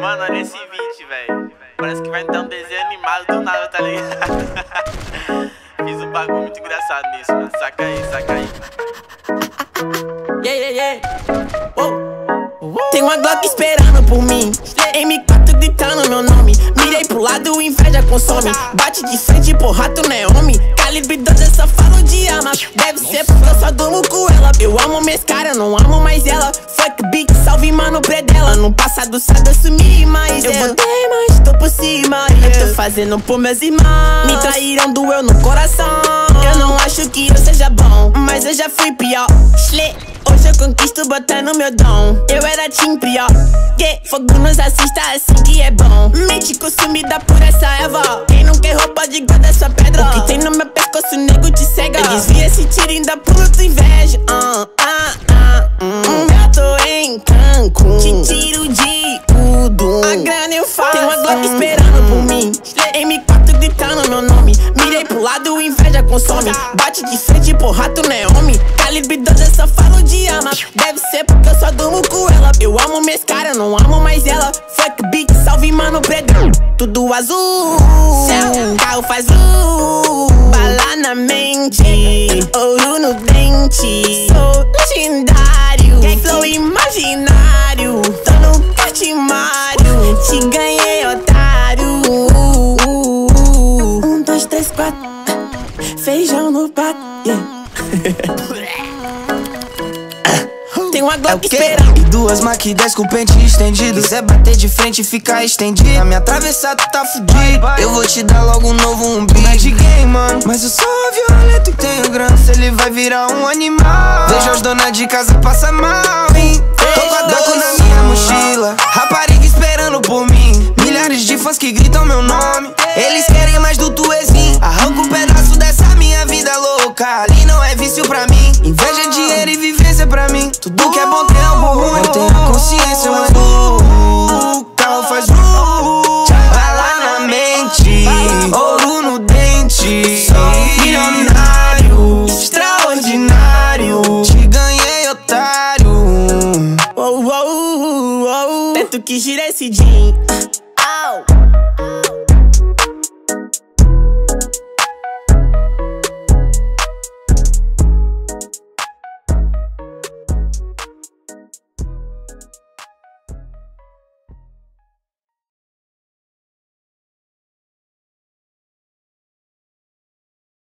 Mano, olha esse beat, velho. Parece que vai entrar um desenho animado do nada, tá ligado? Fiz um bagulho muito engraçado nisso, mano. Saca aí, saca aí. Tem uma Glock esperando por mim, M4 gritando meu nome. Mirei pro lado, inveja consome. Bate de frente, porra, tu não é homem. Calibre 12, eu só falo de arma. Deve ser porque eu só durmo com ela. Eu amo minhas caras, eu não amo mais ela. Fuck beat, salve mano predela. No passado sabe assumir, mas eu voltei, mas tô por cima. Eu tô fazendo por meus irmãos. Me traíram, doeu no coração. Eu não acho que eu seja bom, mas eu já fui pior. Hoje eu conquisto botando meu dom. Eu era team pior. Fogo nos assista assim que é bom. Mente consumida por essa erva. Quem não quer roupa de guarda sua pedra. O que tem no meu pescoço, nego te cega. Eu desvia esse tiro, ainda pulo tua inveja. Eu tô em Cancún, te tiro de tudo. A grana eu faço. Tem uma Glock esperando por mim, M4 gritando meu nome. Mirei pro lado, inveja consome. Bate de frente, porra, tu não é homem. Calibre 12, eu só falo de arma. Deve ser porque eu só durmo com ela. Eu amo minhas caras, eu não amo mais ela. Fuck beat, salve mano predão. Tudo azul, céu, carro faz luz. Bala na mente, ouro no dente. Sou legendário, flow imaginário. Tô no catimário, te ganhei, otário. 1, 2, 3, 4. Feijão no prato. Tem uma Glock esperando. E duas Mac 10 com pente estendido. Quiser bater de frente e ficar estendido, na minha travessa tu tá fudido. Eu vou te dar logo um novo umbigo. Não é de game, mano, mas eu sou violento e tenho grana. Se ele vai virar um animal. Vejo as donas de casa passar mal, hein? Tô com a Daco na minha mochila, rapariga esperando por mim. Milhares de fãs que gritam meu nome. Eles querem mais do tuezinho. Arranca um pedaço dessa minha vida louca. Ali não é vício pra mim. Inveja, dinheiro e vivência pra mim. Tudo que é bom tem algo ruim. Eu tenho a consciência, mas o carro faz bala na mente, ouro no dente. Sou milionário, extraordinário. Te ganhei, otário. Teto que gira esse jean.